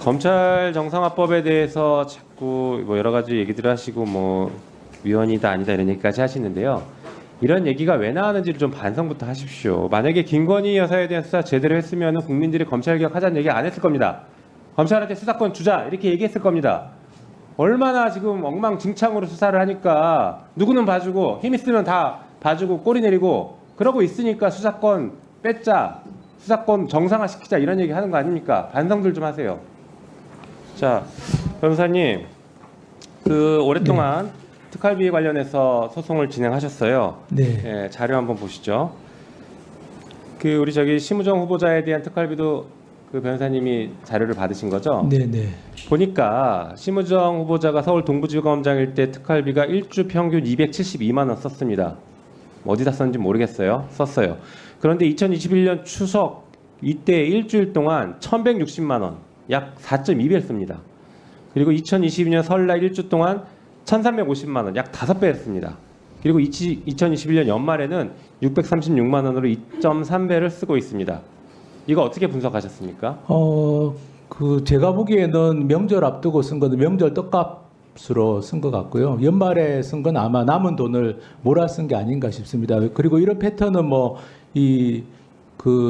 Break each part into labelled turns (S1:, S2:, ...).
S1: 검찰 정상화법에 대해서 자꾸 뭐 여러 가지 얘기들을 하시고 뭐 위헌이다 아니다 이런 얘기까지 하시는데요. 이런 얘기가 왜 나왔는지를 좀 반성부터 하십시오. 만약에 김건희 여사에 대한 수사 제대로 했으면 국민들이 검찰 개혁하자는 얘기 안 했을 겁니다. 검찰한테 수사권 주자 이렇게 얘기했을 겁니다. 얼마나 지금 엉망진창으로 수사를 하니까 누구는 봐주고 힘 있으면 다 봐주고 꼬리 내리고 그러고 있으니까 수사권 뺏자, 수사권 정상화시키자 이런 얘기 하는 거 아닙니까? 반성들 좀 하세요. 자, 변호사님, 그 오랫동안 특활비 관련해서 소송을 진행하셨어요.
S2: 네.
S1: 예, 자료 한번 보시죠. 그 우리 저기 심우정 후보자에 대한 특활비도 그 변호사님이 자료를 받으신 거죠?
S2: 네, 네.
S1: 보니까 심우정 후보자가 서울 동부지검장일 때 특활비가 일주 평균 272만 원 썼습니다. 어디다 썼는지 모르겠어요. 썼어요. 그런데 2021년 추석 이때 일주일 동안 1,160만 원, 약 4.2배를 씁니다. 그리고 2022년 설날 일주 동안 1,350만 원, 약 5배 했습니다. 그리고 2021년 연말에는 636만 원으로 2.3배를 쓰고 있습니다. 이거 어떻게 분석하셨습니까?
S2: 제가 보기에는 명절 앞두고 쓴 거는 명절 떡값으로 쓴 것 같고요. 연말에 쓴 건 아마 남은 돈을 몰아 쓴 게 아닌가 싶습니다. 그리고 이런 패턴은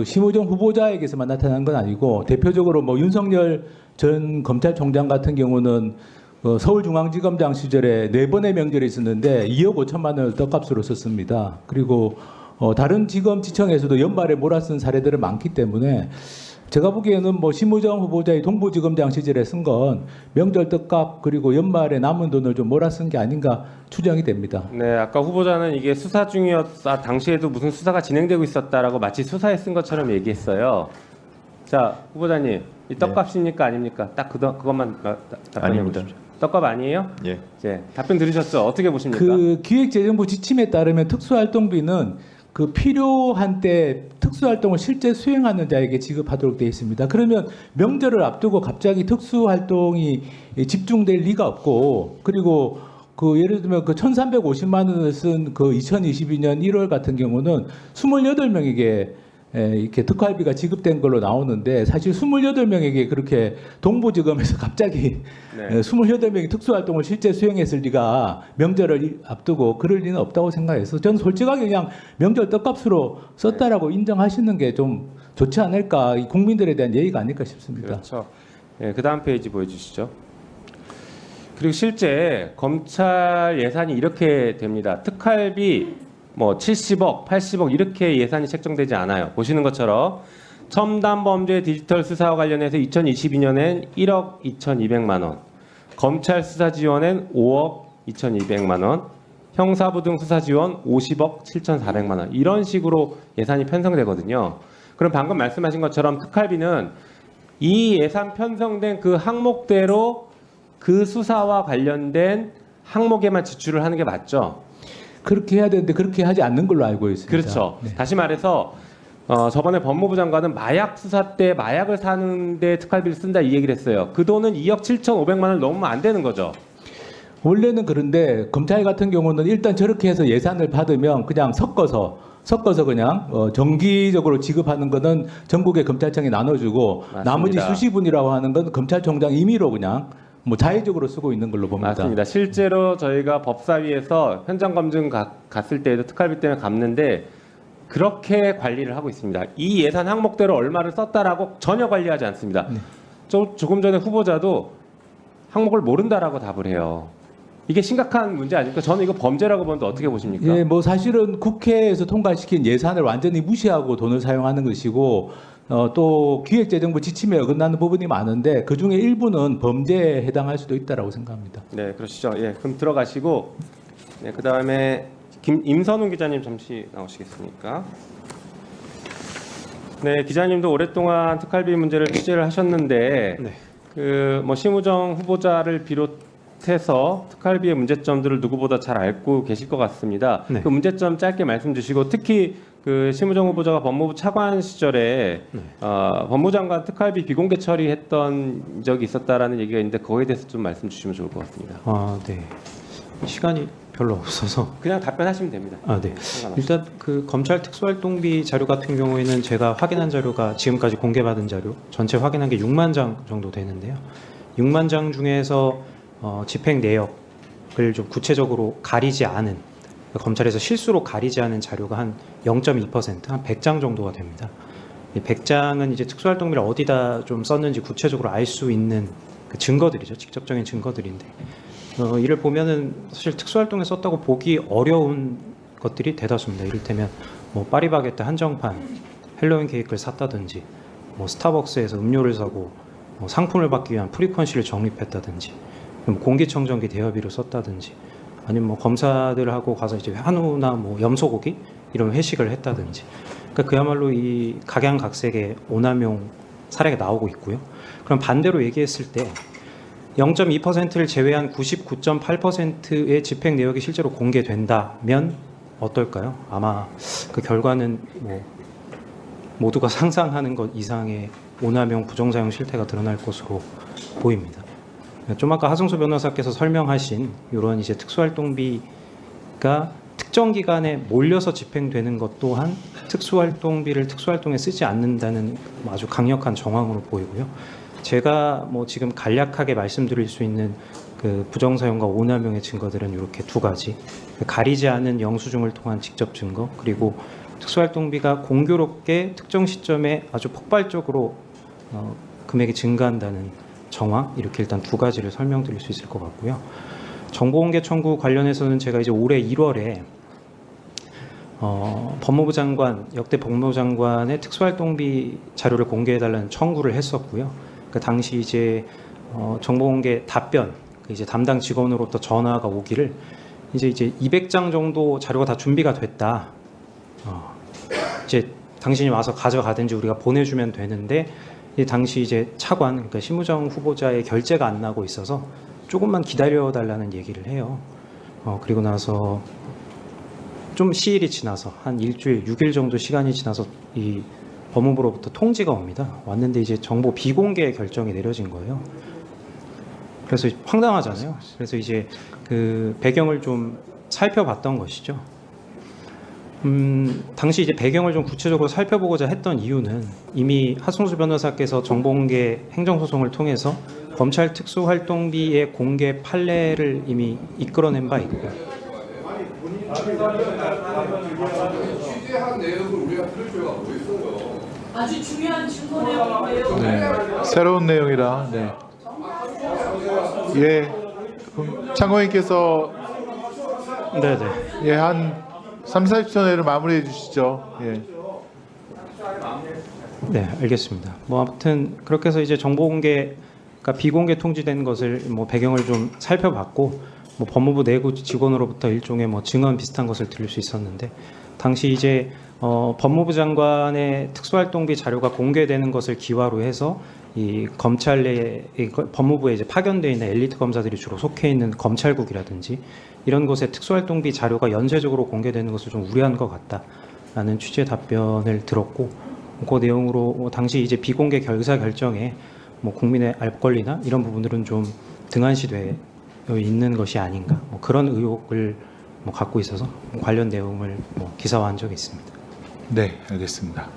S2: 심우정 후보자에게서만 나타난 건 아니고 대표적으로 윤석열 전 검찰총장 같은 경우는 서울중앙지검장 시절에 4번의 명절이 있었는데 2억 5천만 원을 떡값으로 썼습니다. 그리고 다른 지검 지청에서도 연말에 몰아쓴 사례들은 많기 때문에 제가 보기에는 심우정 후보자의 동부지검장 시절에 쓴 건 명절 떡값 그리고 연말에 남은 돈을 좀 몰아쓴 게 아닌가 추정이 됩니다.
S1: 네, 아까 후보자는 이게 수사 중이었다, 당시에도 무슨 수사가 진행되고 있었다라고 마치 수사에 쓴 것처럼 얘기했어요. 자, 후보자님, 이 떡값입니까 아닙니까? 딱 그것만 답변해 보십시오. 떡값 아니에요?
S3: 예.
S1: 네, 답변 들으셨죠? 어떻게 보십니까?
S2: 기획재정부 지침에 따르면 특수활동비는 필요한 때 특수활동을 실제 수행하는 자에게 지급하도록 되어 있습니다. 그러면 명절을 앞두고 갑자기 특수활동이 집중될 리가 없고, 그리고 예를 들면 1,350만 원을 쓴 2022년 1월 같은 경우는 28명에게 이렇게 특활비가 지급된 걸로 나오는데, 사실 28명에게 그렇게 동부지검에서 갑자기 28명이 특수활동을 실제 수행했을 리가 명절을 앞두고 그럴 리는 없다고 생각해서 저는 솔직하게 그냥 명절 떡값으로 썼다라고 인정하시는 게 좀 좋지 않을까, 국민들에 대한 예의가 아닐까 싶습니다.
S1: 그렇죠. 네, 그 다음 페이지 보여주시죠. 그리고 실제 검찰 예산이 이렇게 됩니다. 특활비 70억, 80억 이렇게 예산이 책정되지 않아요. 보시는 것처럼 첨단범죄 디지털 수사와 관련해서 2022년엔 1억 2,200만 원, 검찰 수사 지원엔 5억 2,200만 원, 형사부 등 수사 지원 50억 7,400만 원 이런 식으로 예산이 편성되거든요. 그럼 방금 말씀하신 것처럼 특활비는 이 예산 편성된 그 항목대로 그 수사와 관련된 항목에만 지출을 하는 게 맞죠?
S2: 그렇게 해야 되는데 그렇게 하지 않는 걸로 알고 있습니다.
S1: 그렇죠. 네. 다시 말해서 저번에 법무부 장관은 마약 수사 때 마약을 사는데 특활비를 쓴다 이 얘기를 했어요. 그 돈은 2억 7,500만 원을 넘으면 안 되는 거죠.
S2: 원래는 그런데 검찰 같은 경우는 일단 저렇게 해서 예산을 받으면 그냥 섞어서 그냥 정기적으로 지급하는 거는 전국의 검찰청에 나눠주고, 맞습니다. 나머지 수시분이라고 하는 건 검찰총장 임의로 그냥 자의적으로 쓰고 있는 걸로 봅니다.
S1: 맞습니다. 실제로 저희가 법사위에서 현장 검증 갔을 때에도 특활비 때문에 갚는데 그렇게 관리를 하고 있습니다. 이 예산 항목대로 얼마를 썼다라고 전혀 관리하지 않습니다.
S2: 네.
S1: 조금 전에 후보자도 항목을 모른다라고 답을 해요. 이게 심각한 문제 아닙니까? 저는 이거 범죄라고 보는데 어떻게 보십니까?
S2: 예, 사실은 국회에서 통과시킨 예산을 완전히 무시하고 돈을 사용하는 것이고, 또 기획재정부 지침에 어긋나는 부분이 많은데 그 중에 일부는 범죄에 해당할 수도 있다라고 생각합니다.
S1: 네, 그러시죠. 예, 그럼 들어가시고, 네, 그 다음에 임선훈 기자님 잠시 나오시겠습니까? 네, 기자님도 오랫동안 특활비 문제를 취재를 하셨는데, 심우정 후보자를 비롯해서 특활비의 문제점들을 누구보다 잘 알고 계실 것 같습니다.
S3: 네.
S1: 그 문제점 짧게 말씀 주시고, 특히 심우정 후보자가 법무부 차관 시절에 법무장관 특활비 비공개 처리했던 적이 있었다라는 얘기가 있는데 그거에 대해서 좀 말씀 주시면 좋을 것 같습니다.
S3: 네. 시간이 별로 없어서.
S1: 그냥 답변하시면 됩니다.
S3: 아, 네.
S1: 상관없이.
S3: 일단 그 검찰 특수활동비 자료 같은 경우에는 제가 확인한 자료가 지금까지 공개받은 자료 전체 확인한 게 6만 장 정도 되는데요. 6만 장 중에서 집행 내역을 좀 구체적으로 가리지 않은, 검찰에서 실수로 가리지 않은 자료가 한 0.2%, 한 100장 정도가 됩니다. 이 100장은 이제 특수활동비를 어디다 좀 썼는지 구체적으로 알 수 있는 그 증거들이죠. 직접적인 증거들인데, 이를 보면은 사실 특수활동에 썼다고 보기 어려운 것들이 대다수입니다. 이를테면 뭐 파리바게뜨 한정판 헬로윈 케이크를 샀다든지, 뭐 스타벅스에서 음료를 사고 뭐 상품을 받기 위한 프리퀀시를 적립했다든지, 뭐 공기청정기 대여비를 썼다든지, 아니면 뭐 검사들하고 가서 이제 한우나 뭐 염소고기 이런 회식을 했다든지, 그러니까 그야말로 이 각양각색의 오남용 사례가 나오고 있고요. 그럼 반대로 얘기했을 때 0.2%를 제외한 99.8%의 집행 내역이 실제로 공개된다면 어떨까요? 아마 그 결과는 뭐 모두가 상상하는 것 이상의 오남용 부정사용 실태가 드러날 것으로 보입니다. 좀 아까 하승수 변호사께서 설명하신 이런 이제 특수활동비가 특정 기간에 몰려서 집행되는 것 또한 특수활동비를 특수활동에 쓰지 않는다는 아주 강력한 정황으로 보이고요. 제가 뭐 지금 간략하게 말씀드릴 수 있는 그 부정사용과 오남용의 증거들은 이렇게 두 가지, 가리지 않은 영수증을 통한 직접 증거, 그리고 특수활동비가 공교롭게 특정 시점에 아주 폭발적으로 금액이 증가한다는 정황, 이렇게 일단 두 가지를 설명드릴 수 있을 것 같고요. 정보공개 청구 관련해서는 제가 이제 올해 1월에 법무부 장관, 역대 법무부 장관의 특수활동비 자료를 공개해달라는 청구를 했었고요. 그 당시 이제 정보공개 답변, 그 이제 담당 직원으로부터 전화가 오기를 이제 200장 정도 자료가 다 준비가 됐다. 이제 당신이 와서 가져가든지 우리가 보내주면 되는데, 당시 이제 차관, 그러니까 심우정 후보자의 결재가 안 나고 있어서 조금만 기다려달라는 얘기를 해요. 그리고 나서 좀 시일이 지나서 한 일주일, 6일 정도 시간이 지나서 이 법무부로부터 통지가 옵니다. 왔는데 이제 정보 비공개 결정이 내려진 거예요. 그래서 황당하잖아요. 그래서 이제 그 배경을 좀 살펴봤던 것이죠. 당시 이제 배경을 좀 구체적으로 살펴보고자 했던 이유는 이미 하승수 변호사께서 정보공개 행정소송을 통해서 검찰 특수활동비의 공개 판례를 이미 이끌어낸 바 있고,
S4: 취재한 내용을 우리가 들을 필요가 뭐 있어요?
S5: 아주 중요한 증거 내용인데요.
S6: 네, 새로운 내용이라. 네. 예, 그럼 참고인께서
S3: 네네.
S6: 예, 한 3, 40초 내로 마무리해 주시죠. 예.
S3: 네, 알겠습니다. 뭐 아무튼 그렇게 해서 이제 정보공개가 비공개 통지된 것을 뭐 배경을 좀 살펴봤고, 뭐 법무부 내부 직원으로부터 일종의 뭐 증언 비슷한 것을 들을 수 있었는데, 당시 이제 법무부 장관의 특수활동비 자료가 공개되는 것을 기화로 해서 이 검찰 내에 법무부에 이제 파견되어 있는 엘리트 검사들이 주로 속해 있는 검찰국이라든지 이런 곳에 특수활동비 자료가 연쇄적으로 공개되는 것을 좀 우려한 것 같다라는 취지의 답변을 들었고, 그 내용으로 당시 이제 비공개 결사 결정에 뭐 국민의 알 권리나 이런 부분들은 좀 등한시되어 있는 것이 아닌가, 뭐 그런 의혹을 뭐 갖고 있어서 관련 내용을 뭐 기사화한 적이 있습니다.
S6: 네, 알겠습니다.